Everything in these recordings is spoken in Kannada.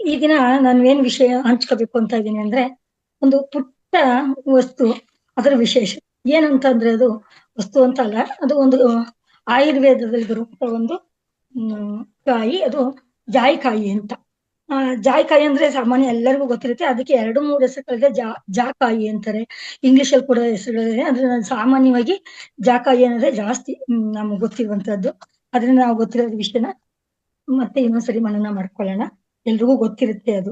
ಈ ದಿನ ನಾನು ಏನ್ ವಿಷಯ ಹಂಚ್ಕೋಬೇಕು ಅಂತ ಇದ್ದೀನಿ ಅಂದ್ರೆ, ಒಂದು ಪುಟ್ಟ ವಸ್ತು, ಅದರ ವಿಶೇಷ ಏನಂತಂದ್ರೆ ಅದು ವಸ್ತು ಅಂತ ಅಲ್ಲ, ಅದು ಒಂದು ಆಯುರ್ವೇದದಲ್ಲಿ ಬರುವಂತ ಒಂದು ಕಾಯಿ, ಅದು ಜಾಯಿಕಾಯಿ ಅಂತ. ಜಾಯಿಕಾಯಿ ಅಂದ್ರೆ ಸಾಮಾನ್ಯ ಎಲ್ಲರಿಗೂ ಗೊತ್ತಿರುತ್ತೆ. ಅದಕ್ಕೆ 2-3 ಹೆಸರುಗಳಿದೆ. ಜಾಕಾಯಿ ಅಂತಾರೆ, ಇಂಗ್ಲಿಷ್ ಅಲ್ಲಿ ಕೂಡ ಹೆಸರುಗಳಿದೆ. ಆದ್ರೆ ನಾನು ಸಾಮಾನ್ಯವಾಗಿ ಜಾಕಾಯಿ ಅನ್ನೋದೇ ಜಾಸ್ತಿ ನಮ್ಗೆ ಗೊತ್ತಿರುವಂತದ್ದು. ಅದರಿಂದ ನಾವು ಗೊತ್ತಿರೋ ವಿಷಯನ ಮತ್ತೆ ಇನ್ನೊಂದ್ಸರಿ ಮನನ ಮಾಡ್ಕೊಳ್ಳೋಣ. ಎಲ್ರಿಗೂ ಗೊತ್ತಿರುತ್ತೆ ಅದು.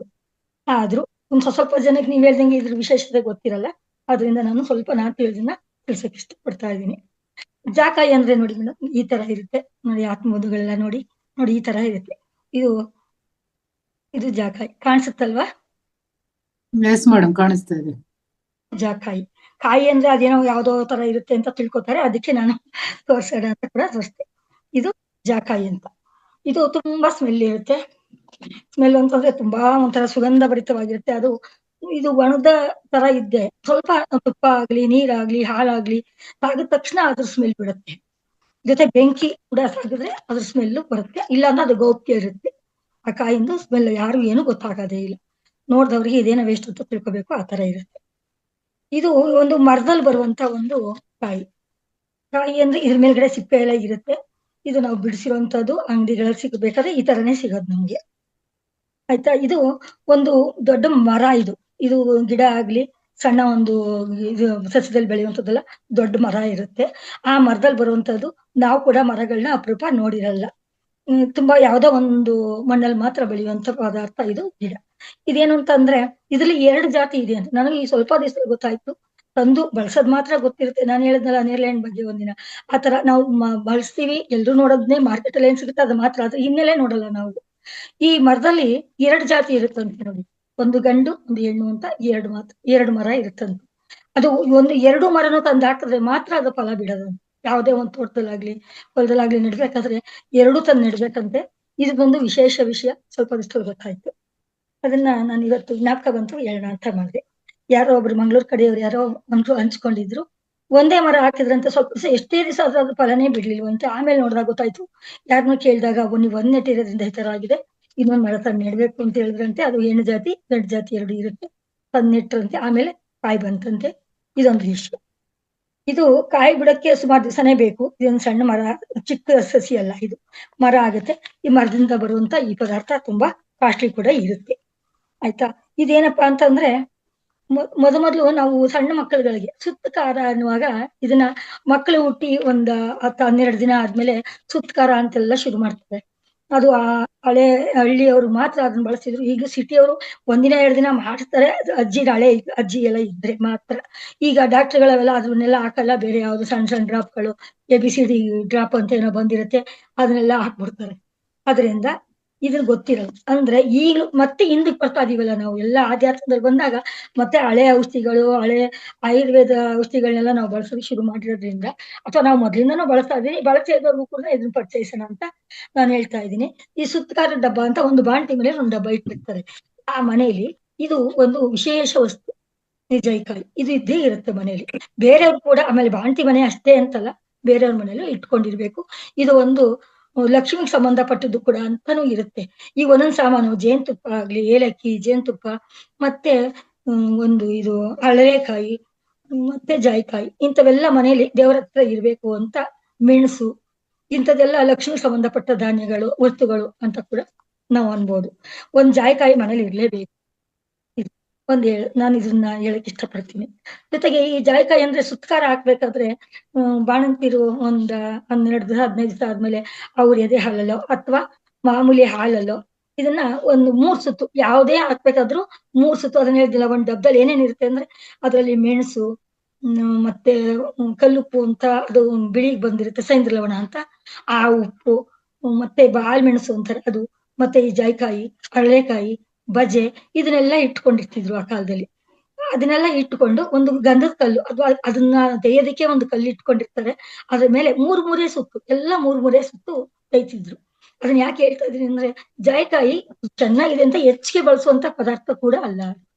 ಆದ್ರೂ ಒಂದ್ ಸ್ವಲ್ಪ ಜನಕ್ಕೆ ನೀವ್ ಹೇಳ್ದಂಗೆ ಇದ್ರ ವಿಶೇಷತೆ ಗೊತ್ತಿರಲ್ಲ. ಆದ್ರಿಂದ ನಾನು ಸ್ವಲ್ಪ ನಾನ್ ತಿಳಿದನ್ನ ತಿಳ್ಸಕ್ ಇಷ್ಟಪಡ್ತಾ ಇದ್ದೀನಿ. ಜಾಕಾಯಿ ಅಂದ್ರೆ ನೋಡಿ ಮೇಡಮ್, ಈ ತರ ಇರುತ್ತೆ ನೋಡಿ, ಆತ್ಮೋದುಗಳೆಲ್ಲ ನೋಡಿ ನೋಡಿ ಈ ತರ ಇರುತ್ತೆ. ಇದು ಇದು ಜಾಕಾಯಿ ಕಾಣಿಸುತ್ತಲ್ವಾ? ಎಸ್ ಮೇಡಮ್, ಕಾಣಿಸ್ತಾ ಇದೆ. ಜಾಕಾಯಿ ಕಾಯಿ ಅಂದ್ರೆ ಅದೇನೋ ಯಾವ್ದೋ ತರ ಇರುತ್ತೆ ಅಂತ ತಿಳ್ಕೊತಾರೆ, ಅದಕ್ಕೆ ನಾನು ತೋರ್ಸೋಣ ಅಂತ ಕೂಡ ತೋರಿಸ್ತೆ. ಇದು ಜಾಕಾಯಿ ಅಂತ. ಇದು ತುಂಬಾ ಸ್ಮೆಲ್ ಇರುತ್ತೆ. ಸ್ಮೆಲ್ ಅಂತಂದ್ರೆ ತುಂಬಾ ಒಂಥರ ಸುಗಂಧ ಭರಿತವಾಗಿರುತ್ತೆ. ಇದು ಒಣದ ತರ ಇದ್ದೆ ಸ್ವಲ್ಪ ತುಪ್ಪ ಆಗ್ಲಿ, ನೀರಾಗ್ಲಿ, ಹಾಲಾಗ್ಲಿ ತಾಗಿದ ತಕ್ಷಣ ಅದ್ರ ಸ್ಮೆಲ್ ಬಿಡುತ್ತೆ. ಜೊತೆ ಬೆಂಕಿ ಕೂಡ ತಾಗಿದ್ರೆ ಅದ್ರ ಸ್ಮೆಲ್ ಬರುತ್ತೆ. ಇಲ್ಲ ಅಂದ್ರೆ ಅದು ಗೌಪ್ಯ ಇರುತ್ತೆ. ಆ ಕಾಯಿಂದ ಸ್ಮೆಲ್ ಯಾರು ಏನು ಗೊತ್ತಾಗೋದೇ ಇಲ್ಲ. ನೋಡ್ದವ್ರಿಗೆ ಇದೇನೋ ವೇಸ್ಟ್ ಅಂತ ತಿಳ್ಕೊಬೇಕು, ಆ ತರ ಇರುತ್ತೆ. ಇದು ಒಂದು ಮರದಲ್ಲಿ ಬರುವಂತ ಒಂದು ಕಾಯಿ. ಕಾಯಿ ಅಂದ್ರೆ ಇದ್ರ ಮೇಲ್ಗಡೆ ಸಿಪ್ಪೆ ಎಲ್ಲ ಇರುತ್ತೆ. ಇದು ನಾವು ಬಿಡಿಸಿರುವಂತದ್ದು ಅಂಗಡಿಗಳಲ್ಲಿ ಸಿಗಬೇಕಾದ್ರೆ ಈ ತರನೇ ಸಿಗೋದು ನಮ್ಗೆ. ಆಯ್ತಾ? ಇದು ಒಂದು ದೊಡ್ಡ ಮರ. ಇದು ಗಿಡ ಆಗ್ಲಿ, ಸಣ್ಣ ಒಂದು ಇದು ಸಸ್ಯದಲ್ಲಿ ಬೆಳೆಯುವಂಥದ್ದೆಲ್ಲ ದೊಡ್ಡ ಮರ ಇರುತ್ತೆ. ಆ ಮರದಲ್ಲಿ ಬರುವಂತದ್ದು. ನಾವು ಕೂಡ ಮರಗಳನ್ನ ಅಪರೂಪ ನೋಡಿರಲ್ಲ. ತುಂಬಾ ಯಾವ್ದೋ ಒಂದು ಮಣ್ಣಲ್ಲಿ ಮಾತ್ರ ಬೆಳೆಯುವಂತ ಪದಾರ್ಥ ಇದು ಗಿಡ. ಇದೇನು ಅಂತಂದ್ರೆ ಇದ್ರಲ್ಲಿ 2 ಜಾತಿ ಇದೆ ಅಂತ ನನಗೆ ಈ ಸ್ವಲ್ಪ ದಿವಸ ಗೊತ್ತಾಯ್ತು. ತಂದು ಬಳಸೋದ್ ಮಾತ್ರ ಗೊತ್ತಿರುತ್ತೆ. ನಾನು ಹೇಳಿದ್ನಲ್ಲ ನೇರ್ಳೆ ಬಗ್ಗೆ ಒಂದಿನ, ಆತರ ನಾವು ಬಳಸ್ತೀವಿ. ಎಲ್ರು ನೋಡೋದ್ನೇ ಮಾರ್ಕೆಟ್ ಅಲ್ಲಿ ಏನ್ ಸಿಗುತ್ತೆ ಅದು ಮಾತ್ರ, ಅದು ಹಿನ್ನೆಲೆ ನೋಡಲ್ಲ ನಾವು. ಈ ಮರದಲ್ಲಿ 2 ಜಾತಿ ಇರುತ್ತಂತೆ ನೋಡಿ. ಒಂದು ಗಂಡು ಒಂದು ಹೆಣ್ಣು ಅಂತ 2 ಮರ ಇರುತ್ತಂತೆ. ಅದು ಒಂದು 2 ಮರನು ತಂದು ಹಾಕಿದ್ರೆ ಮಾತ್ರ ಅದು ಫಲ ಬಿಡೋದು. ಯಾವುದೇ ಒಂದು ತೋಟದಲ್ಲಾಗ್ಲಿ ಹೊಲದಲ್ಲಾಗ್ಲಿ ನೆಡ್ಬೇಕಾದ್ರೆ 2 ತಂದು ನೆಡ್ಬೇಕಂತೆ. ಇದು ಒಂದು ವಿಶೇಷ ವಿಷಯ, ಸ್ವಲ್ಪ ದಿವಸದಲ್ಲಿ ಗೊತ್ತಾಯ್ತು. ಅದನ್ನ ನಾನು ಇವತ್ತು ಜ್ಞಾಪಕ ಬಂತು, ಹೇಳೋಣ ಅಂತ ಮಾಡಿದೆ. ಯಾರೋ ಒಬ್ರು ಮಂಗಳೂರು ಕಡೆಯವ್ರು ಯಾರೋ ಹಂಚ್ಕೊಂಡಿದ್ರು. ಒಂದೇ ಮರ ಹಾಕಿದ್ರಂತೆ, ಸ್ವಲ್ಪ ದಿವಸ ಎಷ್ಟೇ ದಿವಸ ಆದ್ರೂ ಅದು ಫಲನೇ ಬಿಡ್ಲಿಲ್ವಂತೆ. ಆಮೇಲೆ ನೋಡಿದಾಗ ಗೊತ್ತಾಯ್ತು. ಯಾರನ್ನೋ ಕೇಳಿದಾಗ ನೀವು ಒಂದ್ ನೆಟ್ಟಿರೋದ್ರಿಂದ ಈ ತರ ಆಗಿದೆ, ಇನ್ನೊಂದ್ ಮರ ತಂದು ನೆಡ್ಬೇಕು ಅಂತ ಹೇಳಿದ್ರಂತೆ. ಅದು ಹೆಣ್ಣು ಜಾತಿ ಗಂಡು ಜಾತಿ 2 ಇರುತ್ತೆ. ತಂದು ನೆಟ್ರಂತೆ, ಆಮೇಲೆ ಕಾಯಿ ಬಂತಂತೆ. ಇದೊಂದು ವಿಷಯ. ಇದು ಕಾಯಿ ಬಿಡಕ್ಕೆ ಸುಮಾರು ದಿವಸನೇ ಬೇಕು. ಇದೊಂದು ಸಣ್ಣ ಮರ, ಚಿಕ್ಕ ಸಸಿ ಅಲ್ಲ, ಇದು ಮರ ಆಗುತ್ತೆ. ಈ ಮರದಿಂದ ಬರುವಂತ ಈ ಪದಾರ್ಥ ತುಂಬಾ ಕಾಸ್ಟ್ಲಿ ಕೂಡ ಇರುತ್ತೆ. ಆಯ್ತಾ? ಇದೇನಪ್ಪಾ ಅಂತಂದ್ರೆ ಮೊದಲು ನಾವು ಸಣ್ಣ ಮಕ್ಕಳುಗಳಿಗೆ ಸುತ್ತಕಾರ ಅನ್ನುವಾಗ ಇದನ್ನ ಮಕ್ಕಳು ಹುಟ್ಟಿ ಒಂದ್ 10-12 ದಿನ ಆದ್ಮೇಲೆ ಸುತ್ತಕಾರ ಅಂತೆಲ್ಲ ಶುರು ಮಾಡ್ತಾರೆ. ಅದು ಹಳೆ ಹಳ್ಳಿಯವರು ಮಾತ್ರ ಅದನ್ನ ಬಳಸ್ತಿದ್ರು. ಈಗ ಸಿಟಿಯವರು 1 ದಿನ 2 ದಿನ ಮಾಡ್ತಾರೆ. ಹಳೆ ಅಜ್ಜಿ ಎಲ್ಲ ಇದ್ರೆ ಮಾತ್ರ. ಈಗ ಡಾಕ್ಟರ್ಗಳೆಲ್ಲ ಅದನ್ನೆಲ್ಲ ಹಾಕಲ್ಲ. ಬೇರೆ ಯಾವ್ದು ಸಣ್ಣ ಸಣ್ಣ ಡ್ರಾಪ್ಗಳು, ABCD ಡ್ರಾಪ್ ಅಂತ ಏನೋ ಬಂದಿರುತ್ತೆ, ಅದನ್ನೆಲ್ಲ ಹಾಕ್ಬಿಡ್ತಾರೆ. ಅದರಿಂದ ಇದ್ರ ಗೊತ್ತಿರಲ್ಲ. ಅಂದ್ರೆ ಈಗ ಮತ್ತೆ ಹಿಂದಕ್ಕೆ ಬರ್ತಾ ಇದೀವಲ್ಲ ನಾವು ಎಲ್ಲ ಆಧ್ಯಾತ್ಮದಲ್ಲಿ ಬಂದಾಗ, ಮತ್ತೆ ಹಳೆ ಔಷಧಿಗಳು, ಹಳೆ ಆಯುರ್ವೇದ ಔಷಧಿಗಳನ್ನೆಲ್ಲ ನಾವು ಬಳಸೋದು ಶುರು ಮಾಡಿರೋದ್ರಿಂದ, ಅಥವಾ ನಾವು ಮೊದಲಿಂದನೂ ಬಳಸ್ತಾ ಇದೀವಿ, ಬಳಸದೇ ಇದ್ದವ್ರಿಗೂ ಕೂಡ ಇದನ್ನ ಪರಿಚಯಿಸೋಣ ಅಂತ ನಾನು ಹೇಳ್ತಾ ಇದ್ದೀನಿ. ಈ ಸುತ್ತಕಾರ ಡಬ್ಬ ಅಂತ ಒಂದು ಬಾಣಟಿ ಮೇಲೆ ಒಂದು ಡಬ್ಬ ಇಟ್ಟಿರ್ತಾರೆ. ಆ ಮನೆಯಲ್ಲಿ ಇದು ಒಂದು ವಿಶೇಷ ವಸ್ತು. ಈ ಜಾಯಿಕಾಯಿ ಇದು ಇದ್ದೇ ಇರುತ್ತೆ ಮನೆಯಲ್ಲಿ. ಬೇರೆಯವ್ರು ಕೂಡ, ಆಮೇಲೆ ಬಾಣತಿ ಮನೆ ಅಷ್ಟೇ ಅಂತಲ್ಲ, ಬೇರೆಯವ್ರ ಮನೇಲೂ ಇಟ್ಕೊಂಡಿರ್ಬೇಕು. ಇದು ಒಂದು ಲಕ್ಷ್ಮಿಗೆ ಸಂಬಂಧಪಟ್ಟದ್ದು ಕೂಡ ಅಂತಾನೂ ಇರುತ್ತೆ. ಈ ಒಂದೊಂದು ಸಾಮಾನು, ಜೇನುತುಪ್ಪ ಆಗ್ಲಿ, ಏಲಕ್ಕಿ, ಜೇನುತುಪ್ಪ, ಮತ್ತೆ ಒಂದು ಇದು ಹಳೇಕಾಯಿ, ಮತ್ತೆ ಜಾಯಿಕಾಯಿ, ಇಂಥವೆಲ್ಲ ಮನೆಯಲ್ಲಿ ದೇವರ ಹತ್ರ ಇರ್ಬೇಕು ಅಂತ. ಮೆಣಸು, ಇಂಥದ್ದೆಲ್ಲ ಲಕ್ಷ್ಮಿಗೆ ಸಂಬಂಧಪಟ್ಟ ಧಾನ್ಯಗಳು, ವಸ್ತುಗಳು ಅಂತ ಕೂಡ ನಾವು ಅನ್ಬೋದು. ಒಂದ್ ಜಾಯಿಕಾಯಿ ಮನೇಲಿ ಇರ್ಲೇಬೇಕು. ನಾನು ಇದನ್ನ ಹೇಳಕ್ ಇಷ್ಟಪಡ್ತೀನಿ. ಜೊತೆಗೆ ಈ ಜಾಯಿಕಾಯಿ ಅಂದ್ರೆ ಸುತ್ಕಾರ ಹಾಕ್ಬೇಕಾದ್ರೆ ಬಾಣಂತಿರು 12 ದಿವಸ 15 ದಿವಸ ಆದ್ಮೇಲೆ ಅವ್ರ ಎದೆ ಹಾಲಲ್ಲೋ ಅಥವಾ ಮಾಮೂಲಿ ಹಾಲಲ್ಲೋ ಇದನ್ನ ಒಂದು 3 ಸುತ್ತು ಯಾವುದೇ ಹಾಕ್ಬೇಕಾದ್ರೂ 3 ಸುತ್ತು. ಅದನ್ನ ಹೇಳಿದಿಲ್ಲ, ಒಂದ್ ಡಬ್ಬದಲ್ಲಿ ಏನೇನ್ ಇರುತ್ತೆ ಅಂದ್ರೆ ಅದ್ರಲ್ಲಿ ಮೆಣಸು, ಮತ್ತೆ ಕಲ್ಲುಪ್ಪು ಅಂತ, ಅದು ಬಿಳಿಗ್ ಬಂದಿರುತ್ತೆ, ಸೈಂದ್ರ ಲವಣ ಅಂತ, ಆ ಉಪ್ಪು, ಮತ್ತೆ ಬಾಳ್ ಮೆಣಸು ಅಂತಾರೆ ಅದು, ಮತ್ತೆ ಈ ಜಾಯಿಕಾಯಿ, ಹರಳೆಕಾಯಿ, ಬಜೆ, ಇದನ್ನೆಲ್ಲ ಇಟ್ಕೊಂಡಿರ್ತಿದ್ರು ಆ ಕಾಲದಲ್ಲಿ. ಅದನ್ನೆಲ್ಲ ಇಟ್ಟುಕೊಂಡು ಒಂದು ಗಂಧದ ಕಲ್ಲು, ಅಥವಾ ಅದನ್ನ ತೆಗೆಯೋದಕ್ಕೆ ಒಂದು ಕಲ್ಲು ಇಟ್ಕೊಂಡಿರ್ತಾರೆ. ಅದ್ರ ಮೇಲೆ 3 ಸುತ್ತು, ಎಲ್ಲ 3 ಸುತ್ತು ತೆಗಿತಿದ್ರು. ಅದನ್ನ ಯಾಕೆ ಹೇಳ್ತಾ ಇದೀನಿ ಅಂದ್ರೆ, ಜಾಯಿಕಾಯಿ ಚೆನ್ನಾಗಿದೆ ಅಂತ ಹೆಚ್ಚಿಗೆ ಬಳಸುವಂತ ಪದಾರ್ಥ ಕೂಡ ಅಲ್ಲ.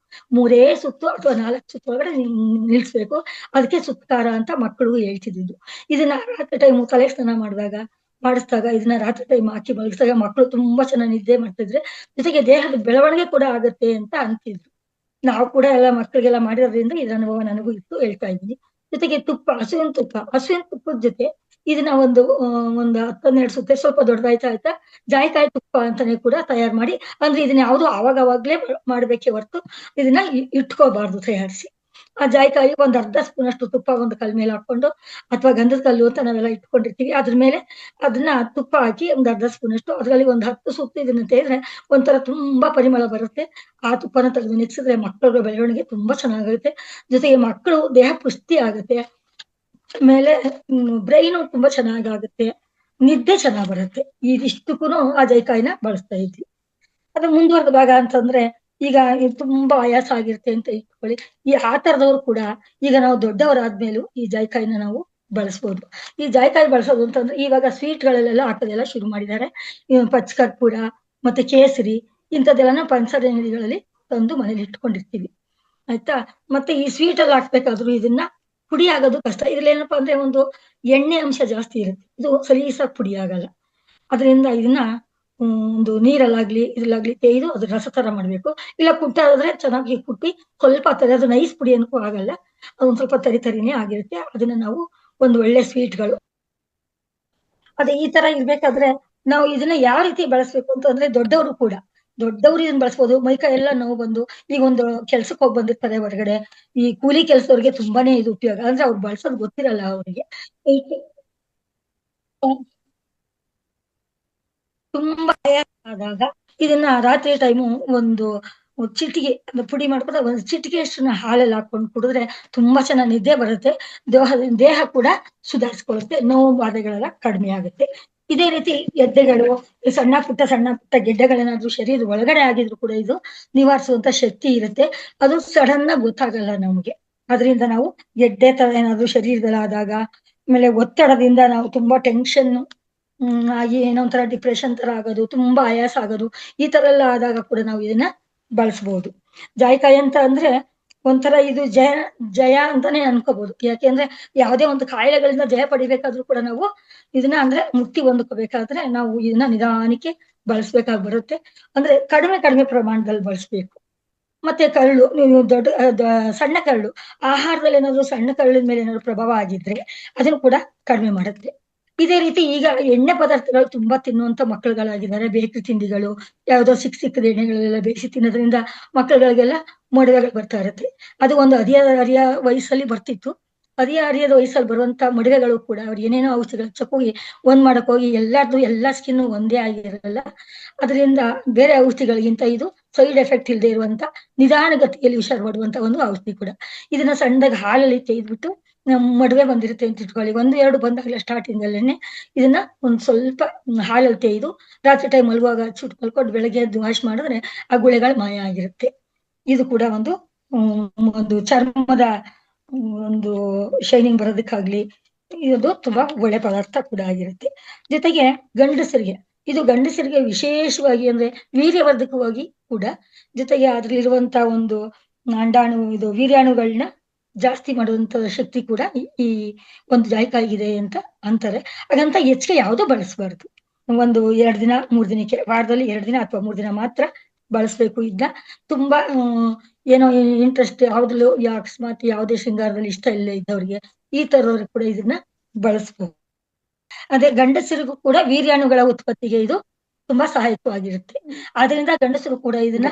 3 ಸುತ್ತು ಅಥವಾ 4 ಸುತ್ತು ಒಳಗಡೆ ನಿಲ್ಸ್ಬೇಕು. ಅದಕ್ಕೆ ಸುತ್ಕಾರ ಅಂತ ಮಕ್ಕಳು ಹೇಳ್ತಿದ್ದು. ಇದನ್ನ ರಾತ್ರಿ ಟೈಮು ತಲೆ ಸ್ನಾನ ಮಾಡುವಾಗ ಮಾಡಿಸಿದಾಗ ಇದನ್ನ ರಾತ್ರಿ ಟೈಮ್ ಹಾಕಿ ಮಲಗಿಸಿದಾಗ ಮಕ್ಕಳು ತುಂಬಾ ಚೆನ್ನಾಗಿ ನಿದ್ದೆ ಮಾಡ್ತಿದ್ರೆ, ಜೊತೆಗೆ ದೇಹದ ಬೆಳವಣಿಗೆ ಕೂಡ ಆಗುತ್ತೆ ಅಂತ ಅಂತಿದ್ರು. ನಾವು ಕೂಡ ಎಲ್ಲ ಮಕ್ಕಳಿಗೆಲ್ಲ ಮಾಡಿರೋದ್ರಿಂದ ಇದ್ರ ಅನುಭವ ನನಗೂ ಇತ್ತು, ಹೇಳ್ತಾ ಇದ್ದೀನಿ. ಜೊತೆಗೆ ತುಪ್ಪ, ಹಸುವಿನ ತುಪ್ಪದ ಜೊತೆ ಇದನ್ನ ಒಂದು 10-12 ಸುತ್ತೆ ಸ್ವಲ್ಪ ದೊಡ್ಡದಾಯ್ತಾ ಜಾಯಿಕಾಯಿ ತುಪ್ಪ ಅಂತಾನೆ ಕೂಡ ತಯಾರು ಮಾಡಿ, ಅಂದ್ರೆ ಇದನ್ನ ಯಾವುದು ಅವಾಗವಾಗ್ಲೇ ಮಾಡ್ಬೇಕೇ ಹೊರತು ಇದನ್ನ ಇಟ್ಕೋಬಾರ್ದು ತಯಾರಿಸಿ. ಆ ಜಾಯಿಕಾಯಿ ಒಂದ್ ಅರ್ಧ ಸ್ಪೂನ್ ಅಷ್ಟು ತುಪ್ಪ ಒಂದು ಕಲ್ ಮೇಲೆ ಹಾಕೊಂಡು, ಅಥವಾ ಗಂಧದ ಕಲ್ಲು ಅಂತ ನಾವೆಲ್ಲ ಇಟ್ಕೊಂಡಿರ್ತೀವಿ, ಅದ್ರ ಮೇಲೆ ಅದನ್ನ ತುಪ್ಪ ಹಾಕಿ ಒಂದ್ ಅರ್ಧ ಸ್ಪೂನ್ ಅಷ್ಟು, ಅದ್ರಲ್ಲಿ ಒಂದ್ 10 ಸುತ್ತು ಇದನ್ನ ತೆಗೆದ್ರೆ ಒಂಥರ ತುಂಬಾ ಪರಿಮಳ ಬರುತ್ತೆ. ಆ ತುಪ್ಪನ ತೆಗೆದು ನೆಕ್ಸಿದ್ರೆ ಮಕ್ಕಳ ಬೆಳವಣಿಗೆ ತುಂಬಾ ಚೆನ್ನಾಗುತ್ತೆ. ಜೊತೆಗೆ ಮಕ್ಕಳು ದೇಹ ಪುಷ್ಟಿ ಆಗುತ್ತೆ. ಆಮೇಲೆ ಬ್ರೈನು ತುಂಬಾ ಚೆನ್ನಾಗಾಗುತ್ತೆ, ನಿದ್ದೆ ಚೆನ್ನಾಗ್ ಬರುತ್ತೆ. ಇದಿಷ್ಟಕ್ಕೂನು ಆ ಜಾಯಿಕಾಯಿನ ಬಳಸ್ತಾ ಇದ್ವಿ. ಅದು ಮುಂದುವರೆದ ಭಾಗ ಅಂತಂದ್ರೆ, ಈಗ ಇದು ತುಂಬಾ ಆಯಾಸ ಆಗಿರುತ್ತೆ ಅಂತ ಇಟ್ಕೊಳ್ಳಿ. ಆ ತರದವ್ರು ಕೂಡ ಈಗ ನಾವು ದೊಡ್ಡವರಾದ್ಮೇಲೂ ಈ ಜಾಯಿಕಾಯಿನ ನಾವು ಬಳಸ್ಬೋದು. ಈ ಜಾಯಿಕಾಯಿ ಬಳಸೋದು ಅಂತಂದ್ರೆ, ಇವಾಗ ಸ್ವೀಟ್‌ಗಳಲ್ಲೆಲ್ಲ ಹಾಕೋದೆಲ್ಲ ಶುರು ಮಾಡಿದ್ದಾರೆ. ಪಚ್ಚ ಕರ್ಪೂರ ಮತ್ತೆ ಕೇಸರಿ ಇಂಥದ್ದೆಲ್ಲನ ಪಂಚಸಾರ ಅಂಗಡಿಗಳಲ್ಲಿ ತಂದು ಮನೇಲಿ ಇಟ್ಕೊಂಡಿರ್ತೀವಿ. ಆಯ್ತಾ? ಮತ್ತೆ ಈ ಸ್ವೀಟ್ ಅಲ್ಲಿ ಹಾಕ್ಬೇಕಾದ್ರೂ ಇದನ್ನ ಪುಡಿ ಆಗೋದು ಕಷ್ಟ. ಇದ್ರಲ್ಲಿ ಏನಪ್ಪಾ ಅಂದ್ರೆ ಒಂದು ಎಣ್ಣೆ ಅಂಶ ಜಾಸ್ತಿ ಇರುತ್ತೆ. ಇದು ಸಲೀಸಾಗಿ ಪುಡಿ ಆಗಲ್ಲ. ಅದರಿಂದ ಇದನ್ನ ಒಂದು ನೀರಲ್ಲಾಗ್ಲಿ ಇದ್ರಲ್ಲಾಗ್ಲಿ ತೇಯ್ದು ಅದ್ರ ರಸ ತರ ಮಾಡ್ಬೇಕು. ಇಲ್ಲ ಕುಟ್ಟಾದ್ರೆ ಚೆನ್ನಾಗಿ ಕುಟ್ಟಿ ಸ್ವಲ್ಪ ಅದು ನೈಸ್ ಪುಡಿ ಅನ್ಕೂ ಆಗಲ್ಲ. ಅದೊಂದ್ ಸ್ವಲ್ಪ ತರಿನೇ ಆಗಿರುತ್ತೆ. ಅದನ್ನ ನಾವು ಒಂದು ಒಳ್ಳೆ ಸ್ವೀಟ್‌ಗಳು ಅದೇ ಈ ತರ ಇರ್ಬೇಕಾದ್ರೆ ನಾವು ಇದನ್ನ ಯಾವ ರೀತಿ ಬಳಸ್ಬೇಕು ಅಂತಂದ್ರೆ, ದೊಡ್ಡವರು ಇದನ್ನ ಬಳಸ್ಬೋದು. ಮೈಕೈ ಎಲ್ಲ ನೋವು ಬಂದು ಈಗ ಒಂದು ಕೆಲ್ಸಕ್ಕೆ ಹೋಗಿ ಬಂದಿರ್ತಾರೆ ಹೊರಗಡೆ, ಈ ಕೂಲಿ ಕೆಲಸದವ್ರಿಗೆ ತುಂಬಾನೇ ಇದು ಉಪಯೋಗ. ಅಂದ್ರೆ ಅವ್ರು ಬಳಸೋದು ಗೊತ್ತಿರಲ್ಲ ಅವ್ರಿಗೆ. ತುಂಬಾ ಆಯಾಸ ಆದಾಗ ಇದನ್ನ ರಾತ್ರಿ ಟೈಮು ಒಂದು ಚಿಟಿಕೆ ಪುಡಿ ಮಾಡ್ಕೊಂಡು ಒಂದು ಚಿಟಿಕೆಯಷ್ಟು ಹಾಲಲ್ಲಿ ಹಾಕೊಂಡು ಕುಡಿದ್ರೆ ತುಂಬಾ ಚೆನ್ನಾಗಿ ನಿದ್ದೆ ಬರುತ್ತೆ. ದೇಹ ಕೂಡ ಸುಧಾರಿಸ್ಕೊಳ್ಳುತ್ತೆ. ನೋವು ಬಾಧೆಗಳೆಲ್ಲ ಕಡಿಮೆ ಆಗುತ್ತೆ. ಇದೇ ರೀತಿ ಗೆಡ್ಡೆಗಳು, ಈ ಸಣ್ಣ ಪುಟ್ಟ ಗೆಡ್ಡೆಗಳೇನಾದ್ರೂ ಶರೀರದ ಒಳಗಡೆ ಆಗಿದ್ರು ಕೂಡ ಇದು ನಿವಾರಿಸುವಂತ ಶಕ್ತಿ ಇರುತ್ತೆ. ಅದು ಸಡನ್ ಆಗಿ ಗೊತ್ತಾಗಲ್ಲ ನಮ್ಗೆ. ಅದರಿಂದ ನಾವು ಗೆಡ್ಡೆ ತರ ಏನಾದ್ರು ಶರೀರದಲ್ಲಾದಾಗ, ಆಮೇಲೆ ಒತ್ತಡದಿಂದ ನಾವು ತುಂಬಾ ಟೆನ್ಷನ್ ಆಗಿ ಏನೋ ಒಂಥರ ಡಿಪ್ರೆಷನ್ ತರ ಆಗೋದು, ತುಂಬಾ ಆಯಾಸ ಆಗೋದು, ಈ ತರ ಎಲ್ಲ ಆದಾಗ ಕೂಡ ನಾವು ಇದನ್ನ ಬಳಸಬಹುದು. ಜಾಯಿಕಾಯಿ ಅಂತ ಅಂದ್ರೆ ಒಂಥರ ಇದು ಜಯ ಅಂತಾನೆ ಅನ್ಕೋಬಹುದು. ಯಾಕೆಂದ್ರೆ ಯಾವುದೇ ಒಂದು ಕಾಯಿಲೆಗಳಿಂದ ಜಯ ಪಡಿಬೇಕಾದ್ರೂ ಕೂಡ ನಾವು ಇದನ್ನ ಅಂದ್ರೆ ಮುಕ್ತಿ ಹೊಂದ್ಕೋಬೇಕಾದ್ರೆ ನಾವು ಇದನ್ನ ನಿಧಾನಕ್ಕೆ ಬಳಸ್ಬೇಕಾಗಿ ಬರುತ್ತೆ. ಅಂದ್ರೆ ಕಡಿಮೆ ಪ್ರಮಾಣದಲ್ಲಿ ಬಳಸ್ಬೇಕು. ಮತ್ತೆ ಕರಳು, ನೀವು ಸಣ್ಣ ಕರಳು, ಆಹಾರದಲ್ಲಿ ಏನಾದ್ರು ಸಣ್ಣ ಕರಳಿನ ಮೇಲೆ ಏನಾದ್ರು ಪ್ರಭಾವ ಆಗಿದ್ರೆ ಅದನ್ನು ಕೂಡ ಕಡಿಮೆ ಮಾಡುತ್ತೆ. ಇದೇ ರೀತಿ ಈಗ ಎಣ್ಣೆ ಪದಾರ್ಥಗಳು ತುಂಬಾ ತಿನ್ನುವಂತ ಮಕ್ಕಳುಗಳಾಗಿದ್ದಾರೆ. ಬೇಕರಿ ತಿಂಡಿಗಳು, ಯಾವ್ದೋ ಸಿಕ್ಕದ ಎಣ್ಣೆಗಳೆಲ್ಲ ಬೇಯಿಸಿ ತಿನ್ನೋದ್ರಿಂದ ಮಕ್ಕಳುಗಳಿಗೆಲ್ಲ ಮೊಡವೆಗಳು ಬರ್ತಾ ಇರುತ್ತೆ. ಅದು ಒಂದು ಹರಿಯ ವಯಸ್ಸಲ್ಲಿ ಬರ್ತಿತ್ತು. ಹರಿಯದ ವಯಸ್ಸಲ್ಲಿ ಬರುವಂತ ಮೊಡವೆಗಳು ಕೂಡ ಅವ್ರು ಏನೇನೋ ಔಷಧಿಗಳು ಹಚ್ಚಕ್ ಒಂದ್ ಮಾಡಕ್ ಹೋಗಿ ಎಲ್ಲಾ ಸ್ಕಿನ್ ಒಂದೇ ಆಗಿರಲ್ಲ. ಅದರಿಂದ ಬೇರೆ ಔಷಧಿಗಳಿಗಿಂತ ಇದು ಸೈಡ್ ಎಫೆಕ್ಟ್ ಇಲ್ಲದೆ ಇರುವಂತ ನಿಧಾನಗತಿಯಲ್ಲಿ ಹುಷಾರ್ ಒಂದು ಔಷಧಿ ಕೂಡ. ಇದನ್ನ ಸಣ್ಣದಾಗಿ ಹಾಲಲ್ಲಿ ತೆಗೆದ್ಬಿಟ್ಟು ಮಡುವೆ ಬಂದಿರುತ್ತೆ ಅಂತ ಇಟ್ಕೊಳ್ಳಿ. 1-2 ಬಂದಾಗಲೇ ಸ್ಟಾರ್ಟಿಂಗ್ ಅಲ್ಲೇನೆ ಇದನ್ನ ಒಂದ್ ಸ್ವಲ್ಪ ಹಾಲಲ್ಲಿ ತೆಗೆದು ರಾತ್ರಿ ಟೈಮ್ ಮಲಗುವಾಗ ಚುಟ್ ಮಲ್ಕೊಂಡು ಬೆಳಗ್ಗೆ ಎದ್ದು ವಾಶ್ ಮಾಡಿದ್ರೆ ಆ ಗುಳೆಗಳು ಮಾಯ ಆಗಿರುತ್ತೆ. ಇದು ಕೂಡ ಒಂದು ಚರ್ಮದ ಒಂದು ಶೈನಿಂಗ್ ಬರೋದಕ್ಕಾಗ್ಲಿ ಇದು ತುಂಬಾ ಒಳ್ಳೆ ಪದಾರ್ಥ ಕೂಡ ಆಗಿರುತ್ತೆ. ಜೊತೆಗೆ ಗಂಡಸರಿಗೆ ವಿಶೇಷವಾಗಿ ಅಂದ್ರೆ ವೀರ್ಯವರ್ಧಕವಾಗಿ ಕೂಡ, ಜೊತೆಗೆ ಅದ್ರಲ್ಲಿರುವಂತ ಒಂದು ವೀರ್ಯಾಣುಗಳನ್ನ ಜಾಸ್ತಿ ಮಾಡುವಂತ ಶಕ್ತಿ ಕೂಡ ಈ ಒಂದು ಜಾಯಿಕಾಯಿಗಿದೆ ಅಂತ ಅಂತಾರೆ. ಹಾಗಂತ ಹೆಚ್ಚಿಗೆ ಯಾವ್ದು ಬಳಸಬಾರ್ದು. ಒಂದು 2 ದಿನ 3 ದಿನಕ್ಕೆ, ವಾರದಲ್ಲಿ 2 ದಿನ ಅಥವಾ 3 ದಿನ ಮಾತ್ರ ಬಳಸ್ಬೇಕು. ಇದನ್ನ ತುಂಬಾ ಏನೋ ಇಂಟ್ರೆಸ್ಟ್ ಯಾವ್ದ್ರಲ್ಲೂ ಅಕಸ್ಮಾತ್ ಯಾವುದೇ ಶೃಂಗಾರದಲ್ಲಿ ಇಷ್ಟ ಇಲ್ಲ ಇದ್ದವ್ರಿಗೆ, ಈ ತರದವ್ರಿಗೆ ಕೂಡ ಇದನ್ನ ಬಳಸ್ಬೋದು. ಅದೇ ಗಂಡಸರಿಗೂ ಕೂಡ ವೀರ್ಯಾಣುಗಳ ಉತ್ಪತ್ತಿಗೆ ಇದು ತುಂಬಾ ಸಹಾಯಕವಾಗಿರುತ್ತೆ. ಆದ್ರಿಂದ ಗಂಡಸರು ಕೂಡ ಇದನ್ನ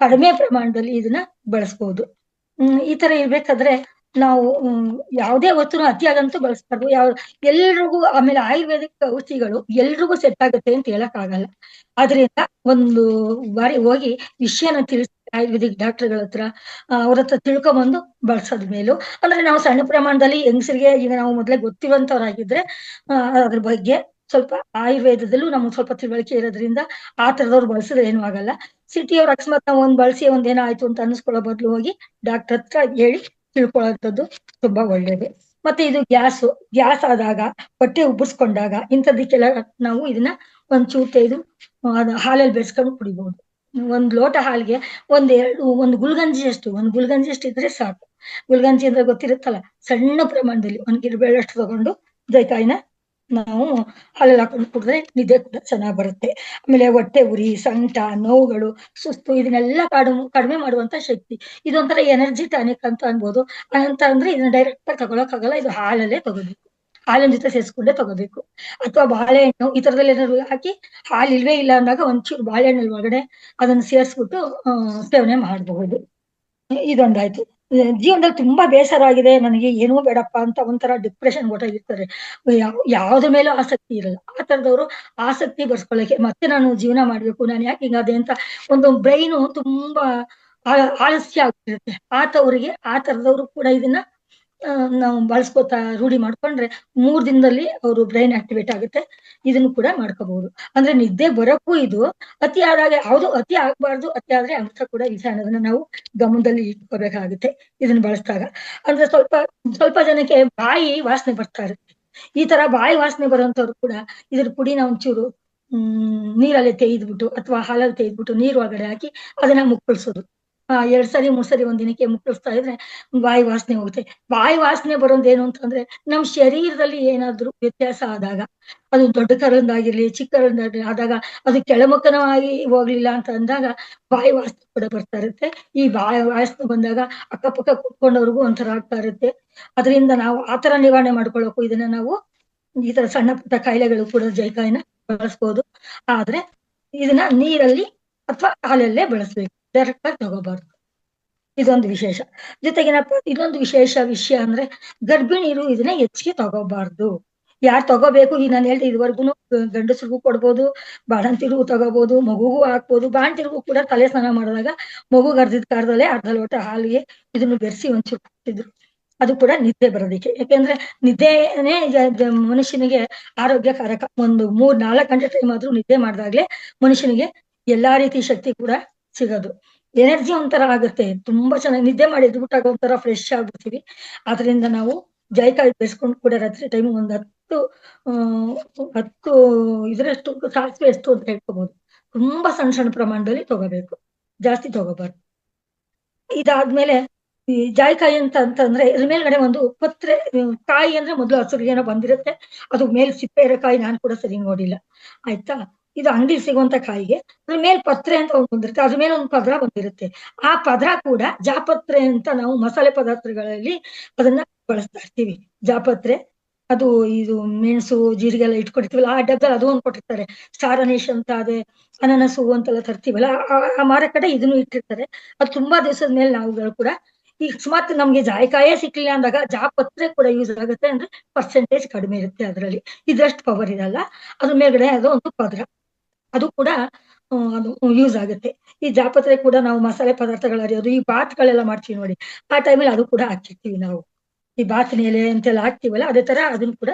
ಕಡಿಮೆ ಪ್ರಮಾಣದಲ್ಲಿ ಇದನ್ನ ಬಳಸ್ಬೋದು. ಈ ತರ ಇರ್ಬೇಕಾದ್ರೆ ನಾವು ಯಾವುದೇ ವಸ್ತುನ ಅತಿಯಾಗಂತೂ ಬಳಸ್ಬಾರ್ದು. ಎಲ್ರಿಗೂ, ಆಮೇಲೆ ಆಯುರ್ವೇದಿಕ್ ಔಷಧಿಗಳು ಎಲ್ರಿಗೂ ಸೆಟ್ ಆಗುತ್ತೆ ಅಂತ ಹೇಳಕ್ ಆಗಲ್ಲ. ಆದ್ರಿಂದ ಒಂದು ಬಾರಿ ಹೋಗಿ ವಿಷಯನ ತಿಳಿಸಿ ಆಯುರ್ವೇದಿಕ್ ಡಾಕ್ಟರ್ಗಳ ಹತ್ರ ಅವ್ರ ಹತ್ರ ತಿಳ್ಕೊಂಬಂದು ಬಳಸೋದ್ ಮೇಲು. ಅಂದ್ರೆ ನಾವು ಸಣ್ಣ ಪ್ರಮಾಣದಲ್ಲಿ ಹೆಂಗಸರಿಗೆ ಈಗ ನಾವು ಮೊದ್ಲೇ ಗೊತ್ತಿರುವಂತವ್ರಾಗಿದ್ರೆ ಅದ್ರ ಬಗ್ಗೆ ಸ್ವಲ್ಪ ಆಯುರ್ವೇದದಲ್ಲೂ ನಮ್ಗೆ ಸ್ವಲ್ಪ ತಿಳುವಳಿಕೆ ಇರೋದ್ರಿಂದ ಆ ತರದವ್ರು ಬಳಸಿದ್ರೆ ಏನೂ ಆಗಲ್ಲ. ಸಿಟಿಯವ್ರು ಅಕಸ್ಮಾತ್ ನಾವು ಬಳಸಿ ಒಂದೇನೋ ಆಯ್ತು ಅಂತ ಅನ್ಸ್ಕೊಳ್ಳೋ ಬದಲು ಹೋಗಿ ಡಾಕ್ಟರ್ ಹತ್ರ ಹೇಳಿ ತಿಳ್ಕೊಳ್ಳೋಂಥದ್ದು ತುಂಬಾ ಒಳ್ಳೇದು. ಮತ್ತೆ ಇದು ಗ್ಯಾಸ್ ಆದಾಗ, ಹೊಟ್ಟೆ ಉಬ್ಬರಿಸ್ಕೊಂಡಾಗ ಇಂಥದಕ್ಕೆಲ್ಲ ನಾವು ಇದನ್ನ ಒಂಚೂರು ತೆಗೆದು ಹಾಲಲ್ಲಿ ಬೆರೆಸ್ಕೊಂಡು ಕುಡಿಬಹುದು. 1 ಲೋಟ ಹಾಲ್ಗೆ ಒಂದು ಗುಲ್ಗಂಜಿ ಅಷ್ಟು ಇದ್ರೆ ಸಾಕು. ಗುಲ್ಗಂಜಿ ಅಂದ್ರೆ ಗೊತ್ತಿರುತ್ತಲ್ಲ, ಸಣ್ಣ ಪ್ರಮಾಣದಲ್ಲಿ 1 ಗಿಡಬೇಳಷ್ಟು ತಗೊಂಡು ಜಾಯಿಕಾಯಿನ ನಾವು ಹಾಲಲ್ಲಿ ಹಾಕೊಂಡು ಕುಡಿದ್ರೆ ನಿದ್ದೆ ಕೂಡ ಚೆನ್ನಾಗಿ ಬರುತ್ತೆ. ಆಮೇಲೆ ಹೊಟ್ಟೆ ಉರಿ, ಸಂಕಟ, ನೋವುಗಳು, ಸುಸ್ತು ಇದನ್ನೆಲ್ಲ ಕಡಿಮೆ ಮಾಡುವಂತ ಶಕ್ತಿ. ಇದೊಂಥರ ಎನರ್ಜಿ ಟಾನಿಕ್ ಅಂತ ಅನ್ಬೋದು. ಅಂತ ಅಂದ್ರೆ ಇದನ್ನ ಡೈರೆಕ್ಟ್ ಆಗಿ ತಗೊಳಕ್ಕಾಗಲ್ಲ, ಇದು ಹಾಲಲ್ಲೇ ತಗೋಬೇಕು. ಹಾಲಿನ ಜೊತೆ ಸೇರಿಸ್ಕೊಂಡೇ ತಗೋಬೇಕು. ಅಥವಾ ಬಾಳೆಹಣ್ಣು ಈ ತರದಲ್ಲಿ ಏನಾದ್ರು ಹಾಕಿ, ಹಾಲು ಇಲ್ವೇ ಇಲ್ಲ ಅಂದಾಗ ಒಂಚೂರು ಬಾಳೆಹಣ್ಣು ಒಳಗಡೆ ಅದನ್ನ ಸೇರಿಸ್ಬಿಟ್ಟು ಸೇವನೆ ಮಾಡಬಹುದು. ಇದೊಂದಾಯ್ತು. ಜೀವನದಲ್ಲಿ ತುಂಬಾ ಬೇಸರ ಆಗಿದೆ, ನನಗೆ ಏನೂ ಬೇಡಪ್ಪ ಅಂತ ಒಂಥರ ಡಿಪ್ರೆಷನ್ ಹೊರಟೋಗಿರ್ತಾರೆ. ಯಾವ್ದ್ರ ಮೇಲೂ ಆಸಕ್ತಿ ಇರಲ್ಲ. ಆ ತರದವರು ಆಸಕ್ತಿ ಬರ್ಸ್ಕೊಳ್ಳಕ್ಕೆ ಮತ್ತೆ ನಾನು ಜೀವನ ಮಾಡ್ಬೇಕು, ನಾನು ಯಾಕೆ ಹಿಂಗಾದೆ ಅಂತ ಒಂದು ಬ್ರೈನು ತುಂಬಾ ಆಲಸ್ಯ ಆಗ್ತಿರುತ್ತೆ. ಆ ತರದವರು ಕೂಡ ಇದನ್ನ ನಾವು ಬಳಸ್ಕೊತಾ ರೂಢಿ ಮಾಡ್ಕೊಂಡ್ರೆ 3 ದಿನದಲ್ಲಿ ಅವರು ಬ್ರೈನ್ ಆಕ್ಟಿವೇಟ್ ಆಗುತ್ತೆ. ಇದನ್ನು ಕೂಡ ಮಾಡ್ಕೋಬಹುದು. ಅಂದ್ರೆ ನಿದ್ದೆ ಬರೋಕ್ಕೂ ಇದು ಅತಿ ಆದಾಗ ಯಾವುದು ಅತಿ ಆಗ್ಬಾರ್ದು, ಅತಿ ಆದ್ರೆ ಅಮೃತ ಕೂಡ ವಿಷ ಅನ್ನೋದನ್ನ ನಾವು ಗಮನದಲ್ಲಿ ಇಟ್ಕೋಬೇಕಾಗುತ್ತೆ ಇದನ್ನ ಬಳಸಿದಾಗ. ಅಂದ್ರೆ ಸ್ವಲ್ಪ ಸ್ವಲ್ಪ ಜನಕ್ಕೆ ಬಾಯಿ ವಾಸನೆ ಬರ್ತಾ ಇರುತ್ತೆ. ಈ ತರ ಬಾಯಿ ವಾಸನೆ ಬರುವಂತವ್ರು ಕೂಡ ಇದ್ರ ಪುಡಿನ ಒಂಚೂರು ನೀರಲ್ಲಿ ತೆಗೆದ್ಬಿಟ್ಟು ಅಥವಾ ಹಾಲಲ್ಲಿ ತೆಗೆದ್ಬಿಟ್ಟು ನೀರ್ ಒಳಗಡೆ ಹಾಕಿ ಅದನ್ನ ಮುಕ್ಕಳಿಸೋದು. 2 ಸರಿ 3 ಸರಿ ಒಂದ್ ದಿನಕ್ಕೆ ಮುಕ್ಕಳಿಸ್ತಾ ಇದ್ರೆ ಬಾಯಿ ವಾಸನೆ ಹೋಗುತ್ತೆ. ಬಾಯಿ ವಾಸನೆ ಬರೋದೇನು ಅಂತಂದ್ರೆ ನಮ್ ಶರೀರದಲ್ಲಿ ಏನಾದ್ರೂ ವ್ಯತ್ಯಾಸ ಆದಾಗ, ಅದು ದೊಡ್ಡ ಕರಂದಾಗಿರ್ಲಿ ಚಿಕ್ಕ ಕರಂದಾಗಿರ್ಲಿ ಆದಾಗ, ಅದು ಕೆಳಮುಖನವಾಗಿ ಹೋಗ್ಲಿಲ್ಲ ಅಂತ ಅಂದಾಗ ಬಾಯಿ ವಾಸನೆ ಕೂಡ ಬರ್ತಾ ಇರುತ್ತೆ. ಈ ಬಾಯಿ ವಾಸನೆ ಬಂದಾಗ ಅಕ್ಕಪಕ್ಕ ಕುತ್ಕೊಂಡವ್ರಿಗೂ ಒಂಥರ ಆಗ್ತಾ ಇರುತ್ತೆ. ಅದರಿಂದ ನಾವು ಆತರ ನಿವಾರಣೆ ಮಾಡ್ಕೊಳ್ಳೋಕು ಇದನ್ನ ನಾವು ಈ ತರ ಸಣ್ಣ ಪುಟ್ಟ ಕಾಯಿಲೆಗಳು ಕೂಡ ಜೈಕಾಯಿನ ಬಳಸ್ಬೋದು. ಆದ್ರೆ ಇದನ್ನ ನೀರಲ್ಲಿ ಅಥವಾ ಹಾಲಲ್ಲೇ ಬಳಸ್ಬೇಕು, ಡೈರೆಕ್ಟ್ ಆಗಿ ತಗೋಬಾರ್ದು. ಇದೊಂದು ವಿಶೇಷ. ಜೊತೆಗೇನಪ್ಪ ಇನ್ನೊಂದು ವಿಶೇಷ ವಿಷಯ ಅಂದ್ರೆ ಗರ್ಭಿಣಿಯರು ಇದನ್ನ ಹೆಚ್ಚಿಗೆ ತಗೋಬಾರ್ದು. ಯಾರು ತಗೋಬೇಕು, ಈಗ ನಾನು ಹೇಳ್ದೆ ಇದುವರೆಗೂ ಗಂಡಸರಿಗೂ ಕೊಡ್ಬೋದು, ಬಾಣಂತಿರಿಗೂ ತಗೋಬಹುದು, ಮಗುಗೂ ಹಾಕ್ಬೋದು. ಬಾಣಂತಿರಿಗೂ ಕೂಡ ತಲೆ ಸ್ನಾನ ಮಾಡಿದಾಗ ಮಗು ಗರ್ಭಿದ ಕಾಲದಲ್ಲೇ ಅರ್ಧ ಲೋಟ ಹಾಲಿಗೆ ಇದನ್ನು ಬೆರೆಸಿ ಒಂಚೂರು ಕೊಡ್ತಿದ್ರು. ಅದು ಕೂಡ ನಿದ್ದೆ ಬರೋದಕ್ಕೆ. ಯಾಕೆಂದ್ರೆ ನಿದ್ದೆನೇ ಮನುಷ್ಯನಿಗೆ ಆರೋಗ್ಯಕಾರಕ. ಒಂದು 3-4 ಗಂಟೆ ಟೈಮ್ ಆದ್ರೂ ನಿದ್ದೆ ಮಾಡಿದಾಗ್ಲೇ ಮನುಷ್ಯನಿಗೆ ಎಲ್ಲಾ ರೀತಿ ಶಕ್ತಿ ಕೂಡ ಸಿಗೋದು. ಎನರ್ಜಿ ಒಂಥರ ಆಗುತ್ತೆ. ತುಂಬಾ ಚೆನ್ನಾಗಿ ನಿದ್ದೆ ಮಾಡಿ ಎದ್ಬಿಟ್ಟಾಗ ಒಂಥರ ಫ್ರೆಶ್ ಆಗ್ಬಿಡ್ತೀವಿ. ಆದ್ರಿಂದ ನಾವು ಜಾಯಿಕಾಯಿ ಬೆರೆಸ್ಕೊಂಡು ಕೂಡ ರಾತ್ರಿ ಟೈಮ್ ಒಂದು 10 ಇದರಷ್ಟು ಸಾಸಿವೆ ಎಷ್ಟು ಅಂತ ಹೇಳ್ಕೋಬಹುದು. ತುಂಬಾ ಸಣ್ಣ ಸಣ್ಣ ಪ್ರಮಾಣದಲ್ಲಿ ತಗೋಬೇಕು, ಜಾಸ್ತಿ ತಗೋಬಾರ್ದು. ಇದಾದ್ಮೇಲೆ ಈ ಜಾಯಿಕಾಯಿ ಅಂತಂದ್ರೆ ಇದ್ರ ಮೇಲ್ಗಡೆ ಒಂದು ಪತ್ರೆ, ಕಾಯಿ ಅಂದ್ರೆ ಮೊದಲು ಹಸಿರು ಏನೋ ಬಂದಿರುತ್ತೆ, ಅದು ಮೇಲ್ ಸಿಪ್ಪೆ ಇರೋ ಕಾಯಿ ನಾನು ಕೂಡ ಸರಿ ನೋಡಿಲ್ಲ. ಆಯ್ತಾ, ಇದು ಅಂಗಡಿ ಸಿಗುವಂತ ಕಾಯಿಗೆ ಅದ್ರ ಮೇಲ್ ಪತ್ರೆ ಅಂತ ಒಂದು ಬಂದಿರುತ್ತೆ, ಅದ್ರ ಮೇಲೆ ಒಂದು ಪದರ ಬಂದಿರುತ್ತೆ. ಆ ಪದರ ಕೂಡ ಜಾಪತ್ರೆ ಅಂತ ನಾವು ಮಸಾಲೆ ಪದಾರ್ಥಗಳಲ್ಲಿ ಅದನ್ನ ಬಳಸ್ತಾ ಇರ್ತೀವಿ. ಜಾಪತ್ರೆ ಅದು ಇದು ಮೆಣಸು ಜೀರಿಗೆ ಎಲ್ಲ ಇಟ್ಕೊಂಡಿರ್ತೀವಲ್ಲ, ಆ ಡಬ್ಬದಲ್ಲಿ ಅದು ಒಂದು ಕೊಟ್ಟಿರ್ತಾರೆ. ಸ್ಟಾರ್ ಅನೀಶ್ ಅಂತ ಅದೇ ಅನಾನಸ್ ಹೂವು ಅಂತೆಲ್ಲ ತರ್ತೀವಲ್ಲ, ಆ ಮಾರಕಡೆ ಇದನ್ನು ಇಟ್ಟಿರ್ತಾರೆ. ಅದು ತುಂಬಾ ದಿವಸದ ಮೇಲೆ ನಾವುಗಳು ಕೂಡ ಈ ಅಕಸ್ಮಾತ್ ನಮ್ಗೆ ಜಾಯಿಕಾಯೇ ಸಿಕ್ಲಿಲ್ಲ ಅಂದಾಗ ಜಾಪತ್ರೆ ಕೂಡ ಯೂಸ್ ಆಗುತ್ತೆ. ಅಂದ್ರೆ ಪರ್ಸೆಂಟೇಜ್ ಕಡಿಮೆ ಇರುತ್ತೆ ಅದರಲ್ಲಿ, ಇದ್ರಷ್ಟು ಪವರ್ ಇರಲ್ಲ. ಅದ್ರ ಮೇಲ್ಗಡೆ ಅದು ಒಂದು ಪದರ, ಅದು ಕೂಡ ಅದು ಯೂಸ್ ಆಗುತ್ತೆ. ಈ ಜಾಪತ್ರೆ ಕೂಡ ನಾವು ಮಸಾಲೆ ಪದಾರ್ಥಗಳು ಅರಿಯೋದು, ಈ ಬಾತ್ಗಳೆಲ್ಲ ಮಾಡ್ತೀವಿ ನೋಡಿ, ಆ ಟೈಮಲ್ಲಿ ಅದು ಕೂಡ ಹಾಕಿರ್ತೀವಿ ನಾವು. ಈ ಬಾತಿನ ಎಲೆ ಅಂತೆಲ್ಲ ಹಾಕ್ತಿವಲ್ಲ, ಅದೇ ತರ ಅದನ್ನ ಕೂಡ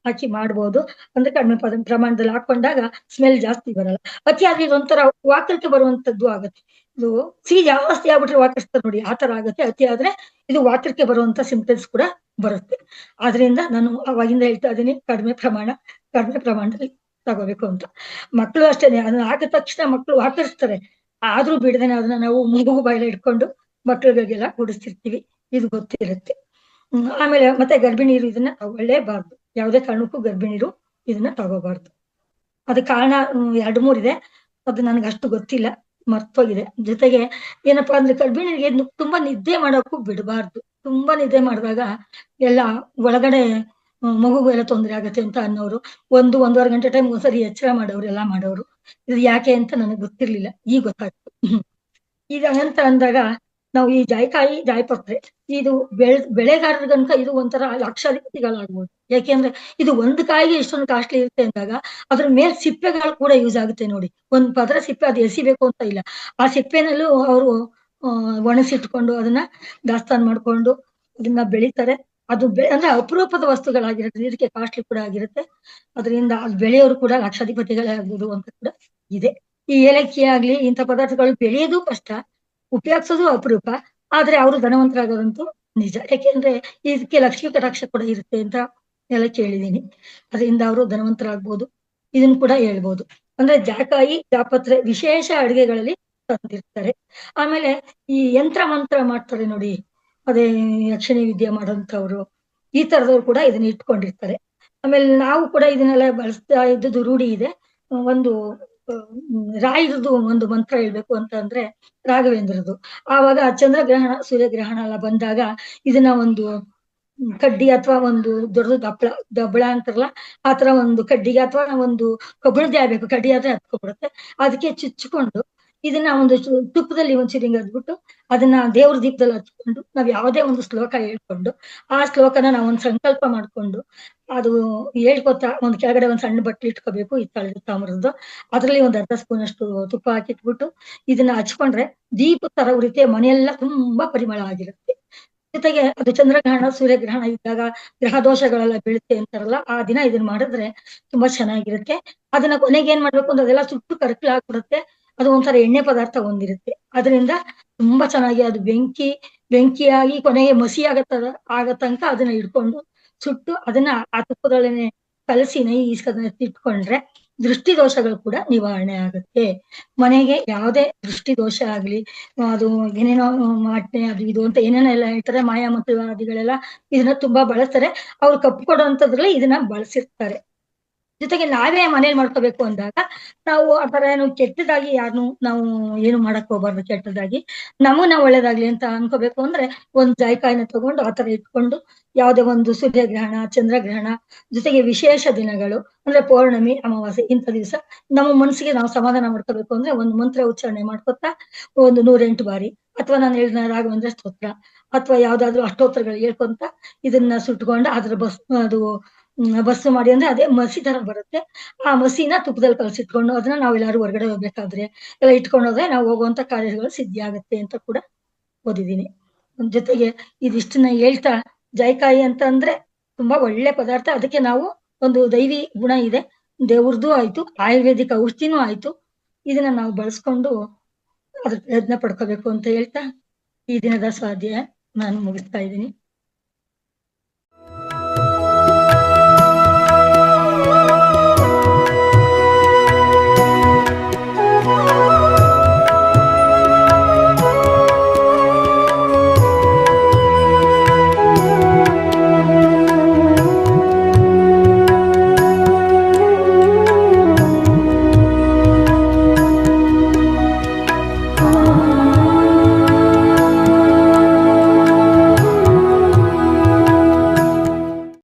ಹಾಕಿ ಮಾಡ್ಬೋದು. ಅಂದ್ರೆ ಕಡಿಮೆ ಪ್ರಮಾಣದಲ್ಲಿ ಹಾಕೊಂಡಾಗ ಸ್ಮೆಲ್ ಜಾಸ್ತಿ ಬರಲ್ಲ. ಅತಿ ಆದ್ರೆ ಇದೊಂಥರ ವಾಕರಿಕೆ ಬರುವಂತದ್ದು ಆಗತ್ತೆ. ಇದು ಸಿಹಿ ಜಾಸ್ತಿ ಆಗ್ಬಿಟ್ರೆ ವಾಕರಿಸ್ತಾರೆ ನೋಡಿ, ಆ ತರ ಆಗುತ್ತೆ. ಅತಿ ಆದ್ರೆ ಇದು ವಾಕರಿಕೆ ಬರುವಂತ ಸಿಂಪ್ಟಮ್ಸ್ ಕೂಡ ಬರುತ್ತೆ. ಆದ್ರಿಂದ ನಾನು ಅವಾಗಿಂದ ಹೇಳ್ತಾ ಇದೀನಿ, ಕಡಿಮೆ ಪ್ರಮಾಣದಲ್ಲಿ ತಗೋಬೇಕು ಅಂತ. ಮಕ್ಕಳು ಅಷ್ಟೇನೆ, ಅದನ್ನ ಹಾಕಿದ ತಕ್ಷಣ ಮಕ್ಕಳು ವಾಕರಿಸ್ತಾರೆ. ಆದ್ರೂ ಬಿಡದೇನೆ ಅದನ್ನ ನಾವು ಮೂಗು ಬಾಯಿಲೆ ಇಟ್ಕೊಂಡು ಮಕ್ಕಳಿಗೆಲ್ಲ ಕುಡಿಸ್ತಿರ್ತೀವಿ, ಇದು ಗೊತ್ತಿರುತ್ತೆ. ಆಮೇಲೆ ಮತ್ತೆ ಗರ್ಭಿಣಿಯರು ಇದನ್ನ ತಗೊಳ್ಳೇಬಾರ್ದು. ಯಾವುದೇ ಕಾರಣಕ್ಕೂ ಗರ್ಭಿಣಿಯರು ಇದನ್ನ ತಗೋಬಾರ್ದು. ಅದಕ್ಕೆ ಕಾರಣ 2-3 ಇದೆ, ಅದು ನನಗೆ ಅಷ್ಟು ಗೊತ್ತಿಲ್ಲ, ಮರ್ತೋಗಿದೆ. ಜೊತೆಗೆ ಏನಪ್ಪಾ ಅಂದ್ರೆ ಗರ್ಭಿಣಿಯರಿಗೆ ತುಂಬಾ ನಿದ್ದೆ ಮಾಡೋಕ್ಕೂ ಬಿಡಬಾರ್ದು. ತುಂಬಾ ನಿದ್ದೆ ಮಾಡಿದಾಗ ಎಲ್ಲ ಒಳಗಡೆ ಮಗುಗೂ ಎಲ್ಲ ತೊಂದರೆ ಆಗತ್ತೆ ಅಂತ ಅನ್ನೋರು 1-1.5 ಗಂಟೆ ಟೈಮ್ ಒಂದ್ಸರಿ ಎಚ್ಚರ ಮಾಡೋರು ಎಲ್ಲ ಮಾಡೋರು. ಇದು ಯಾಕೆ ಅಂತ ನನಗೆ ಗೊತ್ತಿರ್ಲಿಲ್ಲ, ಈಗ ಗೊತ್ತಾಗ್ತು. ಈಗ ಅಂತ ಅಂದಾಗ ನಾವು ಈ ಜಾಯಿಕಾಯಿ ಜಾಯಿಪತ್ರೆ ಇದು ಬೆಳೆಗಾರರಿಗಂತ ಇದು ಒಂಥರ ಲಕ್ಷಾಧಿಪತಿಗಳಾಗ್ಬೋದು. ಯಾಕೆಂದ್ರೆ ಇದು ಒಂದು ಕಾಯಿಗೆ ಇಷ್ಟೊಂದು ಕಾಸ್ಟ್ಲಿ ಇರುತ್ತೆ ಅಂದಾಗ ಅದ್ರ ಮೇಲ್ ಸಿಪ್ಪೆಗಳು ಕೂಡ ಯೂಸ್ ಆಗುತ್ತೆ ನೋಡಿ. ಒಂದ್ ಪದರ ಸಿಪ್ಪೆ ಅದು ಎಸಿಬೇಕು ಅಂತ ಇಲ್ಲ, ಆ ಸಿಪ್ಪೆನಲ್ಲೂ ಅವರು ಒಣಸಿಟ್ಕೊಂಡು ಅದನ್ನ ದಾಸ್ತಾನು ಮಾಡ್ಕೊಂಡು ಅದನ್ನ ಬೆಳಿತಾರೆ. ಅದು ಅಂದ್ರೆ ಅಪರೂಪದ ವಸ್ತುಗಳಾಗಿರುತ್ತೆ, ಇದಕ್ಕೆ ಕಾಸ್ಟ್ಲಿ ಕೂಡ ಆಗಿರುತ್ತೆ. ಅದರಿಂದ ಅದು ಬೆಳೆಯೋರು ಕೂಡ ಲಕ್ಷಾಧಿಪತಿಗಳೇ ಆಗ್ಬೋದು ಅಂತ ಕೂಡ ಇದೆ. ಈ ಏಲಕ್ಕಿ ಆಗ್ಲಿ ಇಂಥ ಪದಾರ್ಥಗಳು ಬೆಳೆಯೋದು ಕಷ್ಟ, ಉಪಯೋಗಿಸೋದು ಅಪರೂಪ. ಆದ್ರೆ ಅವರು ಧನವಂತರಾಗೋದಂತೂ ನಿಜ. ಯಾಕೆಂದ್ರೆ ಇದಕ್ಕೆ ಲಕ್ಷ್ಮೀ ಕಟಾಕ್ಷ ಕೂಡ ಇರುತ್ತೆ ಅಂತ ಎಲ್ಲ ಕೇಳಿದೀನಿ. ಅದರಿಂದ ಅವರು ಧನವಂತರಾಗ್ಬೋದು, ಇದನ್ನ ಕೂಡ ಹೇಳ್ಬೋದು. ಅಂದ್ರೆ ಜಾಕಾಯಿ ಜಾಪತ್ರೆ ವಿಶೇಷ ಅಡುಗೆಗಳಲ್ಲಿ ತಂದಿರ್ತಾರೆ. ಆಮೇಲೆ ಈ ಯಂತ್ರ ಮಂತ್ರ ಮಾಡ್ತಾರೆ ನೋಡಿ, ಅದೇ ಯಕ್ಷಿಣಿ ವಿದ್ಯೆ ಮಾಡೋಂಥವ್ರು, ಈ ತರದವ್ರು ಕೂಡ ಇದನ್ನ ಇಟ್ಕೊಂಡಿರ್ತಾರೆ. ಆಮೇಲೆ ನಾವು ಕೂಡ ಇದನ್ನೆಲ್ಲ ಬಳಸ್ತಾ ಇದ್ದದ್ದು ರೂಢಿ ಇದೆ. ಒಂದು ರಾಯರದು ಒಂದು ಮಂತ್ರ ಹೇಳ್ಬೇಕು ಅಂತ ಅಂದ್ರೆ ರಾಘವೇಂದ್ರದು. ಆವಾಗ ಚಂದ್ರಗ್ರಹಣ, ಸೂರ್ಯಗ್ರಹಣ ಎಲ್ಲ ಬಂದಾಗ ಇದನ್ನ ಒಂದು ಕಡ್ಡಿ ಅಥವಾ ಒಂದು ದೊಡ್ಡದು ದಪ್ಪಳ ಅಂತಾರಲ್ಲ, ಆತರ ಒಂದು ಕಡ್ಡಿಗೆ ಅಥವಾ ಒಂದು ಕಬ್ಬಿಣದ್ದೇ ಆಗ್ಬೇಕು, ಕಡ್ಡಿ ಆದ್ರೆ ಹತ್ಕೊಬಿಡುತ್ತೆ. ಅದಕ್ಕೆ ಚುಚ್ಚಿಕೊಂಡು ಇದನ್ನ ಒಂದು ತುಪ್ಪದಲ್ಲಿ ಒಂಚೂರು ಹಿಂಗ್ ಅದ್ಬಿಟ್ಟು ಅದನ್ನ ದೇವ್ರ ದೀಪದಲ್ಲಿ ಹಚ್ಕೊಂಡು ನಾವ್ ಯಾವುದೇ ಒಂದು ಶ್ಲೋಕ ಹೇಳ್ಕೊಂಡು ಆ ಶ್ಲೋಕನ ನಾವ್ ಒಂದ್ ಸಂಕಲ್ಪ ಮಾಡ್ಕೊಂಡು ಅದು ಹೇಳ್ಕೊತಾ ಒಂದ್ ಕೆಳಗಡೆ ಒಂದ್ ಸಣ್ಣ ಬಟ್ಲು ಇಟ್ಕೋಬೇಕು, ಹಿತ್ತಾಳೆ ತಾಮ್ರದ್ದು. ಅದ್ರಲ್ಲಿ ಒಂದ್ ಅರ್ಧ ಸ್ಪೂನ್ ಅಷ್ಟು ತುಪ್ಪ ಹಾಕಿಟ್ಬಿಟ್ಟು ಇದನ್ನ ಹಚ್ಕೊಂಡ್ರೆ ದೀಪದ ತರ ಉರಿತೆ, ಮನೆಯೆಲ್ಲ ತುಂಬಾ ಪರಿಮಳ ಆಗಿರುತ್ತೆ. ಜೊತೆಗೆ ಅದು ಚಂದ್ರಗ್ರಹಣ, ಸೂರ್ಯಗ್ರಹಣ ಇದ್ದಾಗ ಗ್ರಹ ದೋಷಗಳೆಲ್ಲ ಬೀಳುತ್ತೆ ಅಂತಾರಲ್ಲ, ಆ ದಿನ ಇದನ್ನ ಮಾಡಿದ್ರೆ ತುಂಬಾ ಚೆನ್ನಾಗಿರುತ್ತೆ. ಅದನ್ನ ಕೊನೆಗೆ ಏನ್ ಮಾಡ್ಬೇಕು ಅಂದ್ರೆ ಅದೆಲ್ಲ ಸುಟ್ಟು ಕರ್ಕಲಾಗ್ಬಿಡುತ್ತೆ. ಅದು ಒಂಥರ ಎಣ್ಣೆ ಪದಾರ್ಥ ಹೊಂದಿರುತ್ತೆ. ಅದರಿಂದ ತುಂಬಾ ಚೆನ್ನಾಗಿ ಅದು ಬೆಂಕಿಯಾಗಿ ಕೊನೆಗೆ ಮಸಿ ಆಗ ತನಕ ಅದನ್ನ ಇಟ್ಕೊಂಡು ಸುಟ್ಟು ಅದನ್ನ ಆ ತುಪ್ಪದೊಳನೆ ಕಲಸಿ ನೈಸ್ ಅದನ್ನ ಇಟ್ಕೊಂಡ್ರೆ ದೃಷ್ಟಿ ದೋಷಗಳು ಕೂಡ ನಿವಾರಣೆ ಆಗುತ್ತೆ. ಮನೆಗೆ ಯಾವುದೇ ದೃಷ್ಟಿ ದೋಷ ಆಗ್ಲಿ, ಅದು ಏನೇನೋ ಮಾಟೆ ಅದು ಇದು ಅಂತ ಏನೇನೋ ಎಲ್ಲ ಹೇಳ್ತಾರೆ, ಮಾಯಾ ಮಂತ್ರವಾದಿಗಳೆಲ್ಲ ಇದನ್ನ ತುಂಬಾ ಬಳಸ್ತಾರೆ. ಅವ್ರು ಕಪ್ಪು ಕೊಡುವಂತದ್ರಲ್ಲಿ ಇದನ್ನ ಬಳಸಿರ್ತಾರೆ. ಜೊತೆಗೆ ನಾವೇ ಮನೇಲಿ ಮಾಡ್ಕೋಬೇಕು ಅಂದಾಗ ನಾವು ಆ ತರ ಏನು ಕೆಟ್ಟದಾಗಿ ಯಾರನ್ನು ನಾವು ಏನು ಮಾಡಕ್ ಹೋಗ್ಬಾರ್ದು. ಕೆಟ್ಟದಾಗಿ ನಾವು ಒಳ್ಳೇದಾಗ್ಲಿ ಅಂತ ಅನ್ಕೋಬೇಕು ಅಂದ್ರೆ ಒಂದ್ ಜಾಯಿಕಾಯಿನ ತಗೊಂಡು ಆತರ ಇಟ್ಕೊಂಡು ಯಾವುದೇ ಒಂದು ಸೂರ್ಯಗ್ರಹಣ, ಚಂದ್ರಗ್ರಹಣ, ಜೊತೆಗೆ ವಿಶೇಷ ದಿನಗಳು ಅಂದ್ರೆ ಪೌರ್ಣಮಿ, ಅಮಾವಾಸ್ಯೆ ಇಂಥ ದಿವಸ ನಮ್ಮ ಮನಸ್ಸಿಗೆ ನಾವು ಸಮಾಧಾನ ಮಾಡ್ಕೋಬೇಕು ಅಂದ್ರೆ ಒಂದು ಮಂತ್ರ ಉಚ್ಚಾರಣೆ ಮಾಡ್ಕೊತಾ ಒಂದು 108 ಬಾರಿ ಅಥವಾ ನಾನು ಹೇಳಿದ ರಾಘವೇಂದ್ರ ಸ್ತೋತ್ರ ಅಥವಾ ಯಾವ್ದಾದ್ರು ಅಷ್ಟೋತ್ತರಗಳು ಹೇಳ್ಕೊಂತ ಇದನ್ನ ಸುಟ್ಕೊಂಡು ಅದ್ರ ಬಸ್ಸು ಮಾಡಿ ಅಂದ್ರೆ ಅದೇ ಮಸಿ ತರ ಬರುತ್ತೆ. ಆ ಮಸಿನ ತುಪ್ಪದಲ್ಲಿ ಕಲಸಿಟ್ಕೊಂಡು ಅದನ್ನ ನಾವೆಲ್ಲಾರು ಹೊರಗಡೆ ಹೋಗ್ಬೇಕಾದ್ರೆ ಎಲ್ಲ ಇಟ್ಕೊಂಡು ಹೋದ್ರೆ ನಾವು ಹೋಗುವಂತ ಕಾರ್ಯಗಳು ಸಿದ್ಧಿ ಆಗುತ್ತೆ ಅಂತ ಕೂಡ ಓದಿದೀನಿ. ಜೊತೆಗೆ ಇದಿಷ್ಟನ್ನ ಹೇಳ್ತಾ, ಜಾಯಿಕಾಯಿ ಅಂತ ಅಂದ್ರೆ ತುಂಬಾ ಒಳ್ಳೆ ಪದಾರ್ಥ. ಅದಕ್ಕೆ ನಾವು ಒಂದು ದೈವಿ ಗುಣ ಇದೆ, ದೇವ್ರದ್ದು ಆಯ್ತು, ಆಯುರ್ವೇದಿಕ್ ಔಷಧಿನೂ ಆಯ್ತು. ಇದನ್ನ ನಾವು ಬಳಸ್ಕೊಂಡು ಅದ್ರ ಪ್ರಯತ್ನ ಪಡ್ಕೋಬೇಕು ಅಂತ ಹೇಳ್ತಾ ಈ ದಿನದ ಸ್ವಾಧ್ಯಾಯ ನಾನು ಮುಗಿಸ್ತಾ ಇದ್ದೀನಿ.